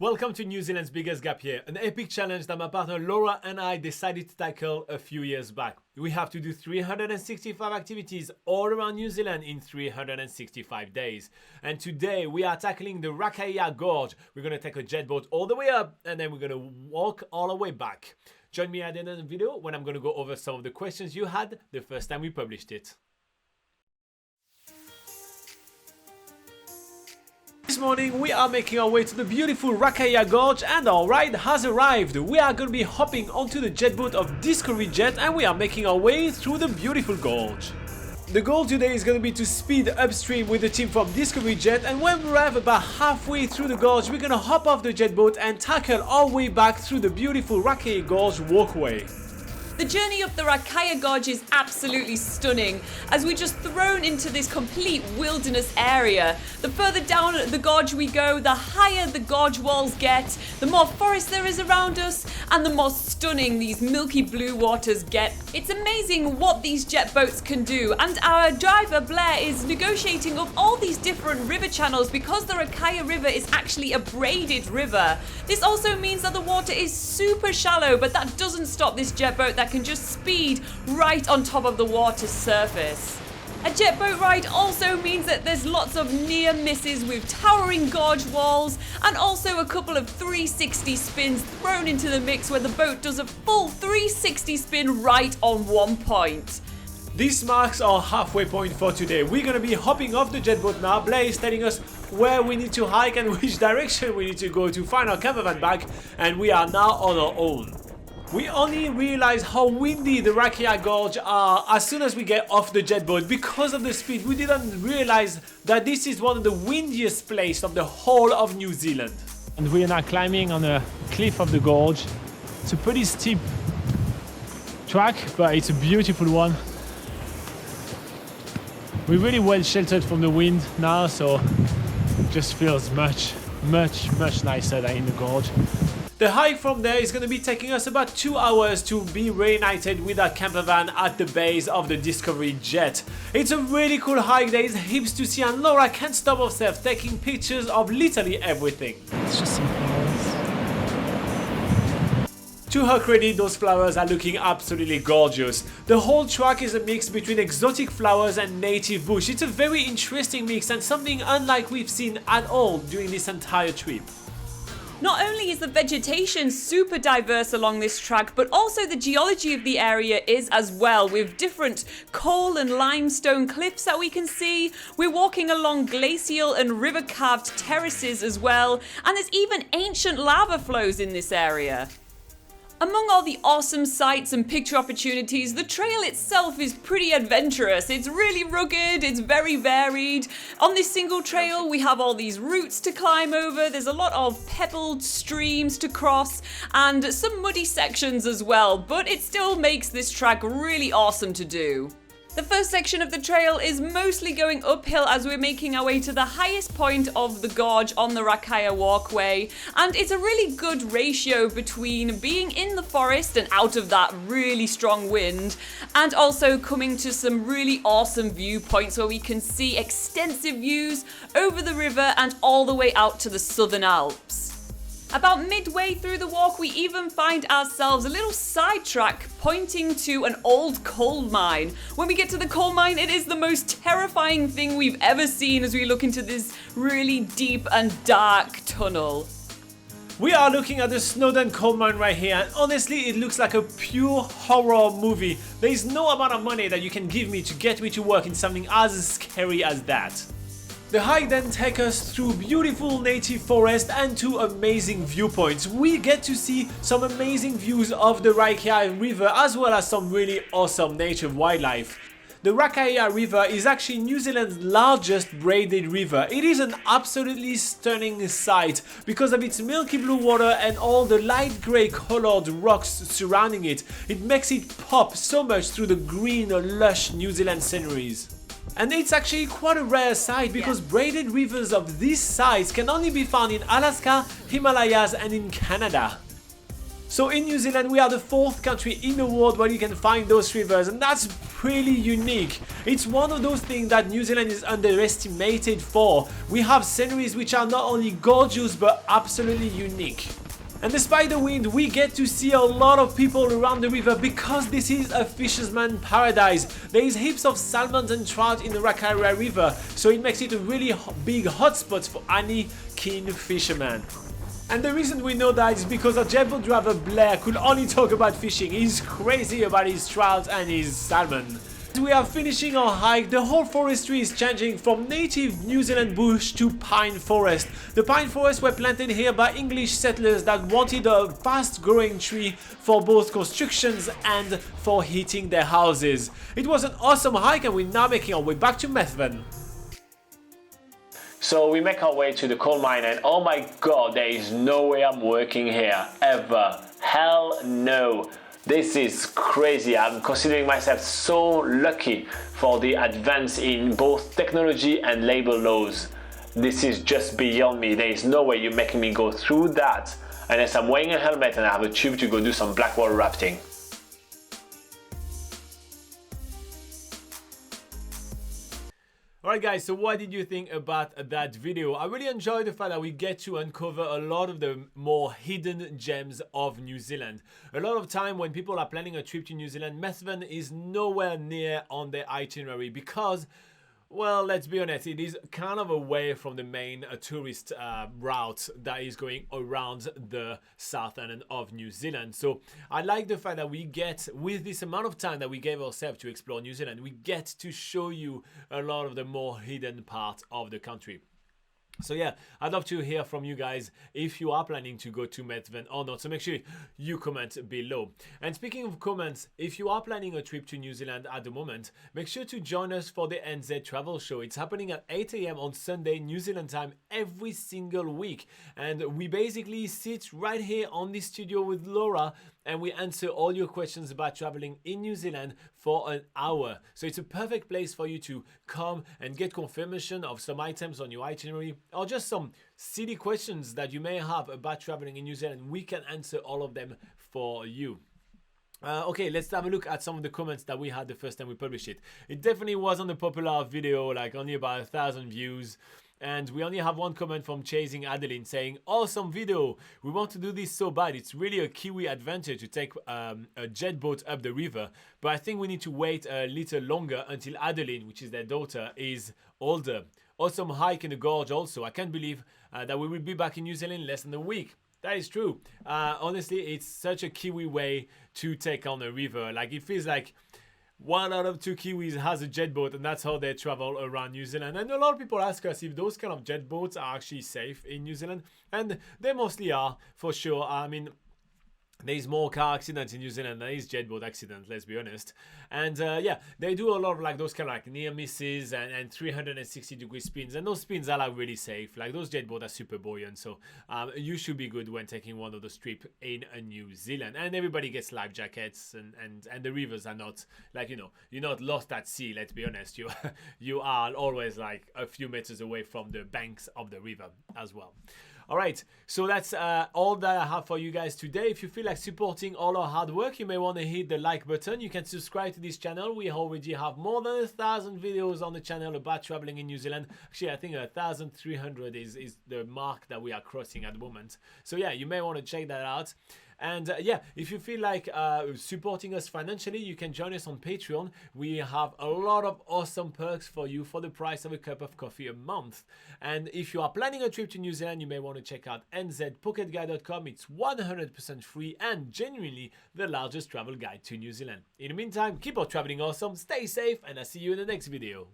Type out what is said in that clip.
Welcome to New Zealand's biggest gap year, an epic challenge that my partner Laura and I decided to tackle a few years back. We have to do 365 activities all around New Zealand in 365 days. And today we are tackling the Rakaia Gorge. We're going to take a jet boat all the way up and then we're going to walk all the way back. Join me at the end of the video when I'm going to go over some of the questions you had the first time we published it. This morning we are making our way to the beautiful Rakaia Gorge and our ride has arrived. We are going to be hopping onto the jet boat of Discovery Jet and we are making our way through the beautiful gorge. The goal today is going to be to speed upstream with the team from Discovery Jet, and when we arrive about halfway through the gorge we're going to hop off the jet boat and tackle our way back through the beautiful Rakaia Gorge walkway. The journey up the Rakaia Gorge is absolutely stunning, as we're just thrown into this complete wilderness area. The further down the gorge we go, the higher the gorge walls get, the more forest there is around us, and the more stunning these milky blue waters get. It's amazing what these jet boats can do, and our driver Blair is negotiating up all these different river channels because the Rakaia River is actually a braided river. This also means that the water is super shallow, but that doesn't stop this jet boat that can just speed right on top of the water's surface. A jet boat ride also means that there's lots of near misses with towering gorge walls and also a couple of 360 spins thrown into the mix where the boat does a full 360 spin right on one point. This marks our halfway point for today. We're going to be hopping off the jet boat now. Blair is telling us where we need to hike and which direction we need to go to find our camper van back, and we are now on our own. We only realize how windy the Rakaia Gorge are as soon as we get off the jet boat. Because of the speed, we didn't realize that this is one of the windiest places of the whole of New Zealand. And we are now climbing on a cliff of the gorge. It's a pretty steep track, but it's a beautiful one. We're really well sheltered from the wind now, so it just feels much nicer than in the gorge. The hike from there is going to be taking us about 2 hours to be reunited with our camper van at the base of the Discovery Jet. It's a really cool hike, there is heaps to see, and Laura can't stop herself taking pictures of literally everything. It's just some flowers. To her credit, those flowers are looking absolutely gorgeous. The whole track is a mix between exotic flowers and native bush. It's a very interesting mix and something unlike we've seen at all during this entire trip. Not only is the vegetation super diverse along this track, but also the geology of the area is as well, with different coal and limestone cliffs that we can see. We're walking along glacial and river carved terraces as well, and there's even ancient lava flows in this area. Among all the awesome sights and picture opportunities, the trail itself is pretty adventurous. It's really rugged, it's very varied. On this single trail, we have all these routes to climb over. There's a lot of pebbled streams to cross and some muddy sections as well, but it still makes this track really awesome to do. The first section of the trail is mostly going uphill as we're making our way to the highest point of the gorge on the Rakaia walkway, and it's a really good ratio between being in the forest and out of that really strong wind, and also coming to some really awesome viewpoints where we can see extensive views over the river and all the way out to the Southern Alps. About midway through the walk, we even find ourselves a little sidetrack pointing to an old coal mine. When we get to the coal mine, it is the most terrifying thing we've ever seen as we look into this really deep and dark tunnel. We are looking at the Snowdon coal mine right here, and honestly it looks like a pure horror movie. There is no amount of money that you can give me to get me to work in something as scary as that. The hike then takes us through beautiful native forest and to amazing viewpoints. We get to see some amazing views of the Rakaia River as well as some really awesome nature wildlife. The Rakaia River is actually New Zealand's largest braided river. It is an absolutely stunning sight because of its milky blue water and all the light grey coloured rocks surrounding it. It makes it pop so much through the green, lush New Zealand sceneries. And it's actually quite a rare sight because braided rivers of this size can only be found in Alaska, Himalayas and in Canada. So in New Zealand, we are the 4th country in the world where you can find those rivers, and that's pretty unique. It's one of those things that New Zealand is underestimated for. We have sceneries which are not only gorgeous but absolutely unique. And despite the wind, we get to see a lot of people around the river because this is a fisherman's paradise. There is heaps of salmon and trout in the Rakaia River, so it makes it a really big hotspot for any keen fisherman. And the reason we know that is because our jetboat driver Blair could only talk about fishing. He's crazy about his trout and his salmon. We are finishing our hike. The whole forestry is changing from native New Zealand bush to pine forest. The pine forests were planted here by English settlers that wanted a fast growing tree for both constructions and for heating their houses. It was an awesome hike, and we're now making our way back to Methven. So we make our way to the coal mine, and oh my god, there is no way I'm working here, ever. Hell no. This is crazy. I'm considering myself so lucky for the advance in both technology and labor laws. This is just beyond me. There is no way you're making me go through that unless I'm wearing a helmet and I have a tube to go do some blackwater rafting. Alright guys, so what did you think about that video? I really enjoyed the fact that we get to uncover a lot of the more hidden gems of New Zealand. A lot of time when people are planning a trip to New Zealand, Methven is nowhere near on their itinerary because, well, let's be honest, it is kind of away from the main tourist route that is going around the south end of New Zealand. So I like the fact that we get, with this amount of time that we gave ourselves to explore New Zealand, we get to show you a lot of the more hidden parts of the country. So yeah, I'd love to hear from you guys if you are planning to go to Methven or not. So make sure you comment below. And speaking of comments, if you are planning a trip to New Zealand at the moment, make sure to join us for the NZ Travel Show. It's happening at 8 AM on Sunday, New Zealand time, every single week. And we basically sit right here on this studio with Laura and we answer all your questions about traveling in New Zealand for an hour. So it's a perfect place for you to come and get confirmation of some items on your itinerary or just some silly questions that you may have about traveling in New Zealand. We can answer all of them for you. Okay, let's have a look at some of the comments that we had the first time we published it. It definitely wasn't a popular video, like only about 1,000 views. And we only have one comment from Chasing Adeline saying, awesome video. We want to do this so bad. It's really a Kiwi adventure to take a jet boat up the river. But I think we need to wait a little longer until Adeline, which is their daughter, is older. Awesome hike in the gorge also. I can't believe that we will be back in New Zealand in less than a week. That is true. Honestly, it's such a Kiwi way to take on a river. Like, it feels like 1 out of 2 Kiwis has a jet boat, and that's how they travel around New Zealand. And a lot of people ask us if those kind of jet boats are actually safe in New Zealand, and they mostly are, for sure. I mean, there's more car accidents in New Zealand than there is jet boat accidents, let's be honest. And yeah, they do a lot of like those kind of like near misses and 360-degree spins, and those spins are like really safe. Like those jet boats are super buoyant, so you should be good when taking one of those trips in New Zealand. And everybody gets life jackets, and the rivers are not like, you know, you're not lost at sea. Let's be honest, you are always like a few meters away from the banks of the river as well. All right, so that's all that I have for you guys today. If you feel like supporting all our hard work, you may want to hit the like button. You can subscribe to this channel. We already have more than 1,000 videos on the channel about traveling in New Zealand. Actually, I think 1,300 is the mark that we are crossing at the moment. So yeah, you may want to check that out. And yeah, if you feel like supporting us financially, you can join us on Patreon. We have a lot of awesome perks for you for the price of a cup of coffee a month. And if you are planning a trip to New Zealand, you may want to check out nzpocketguide.com. It's 100% free and genuinely the largest travel guide to New Zealand. In the meantime, keep on traveling awesome, stay safe, and I'll see you in the next video.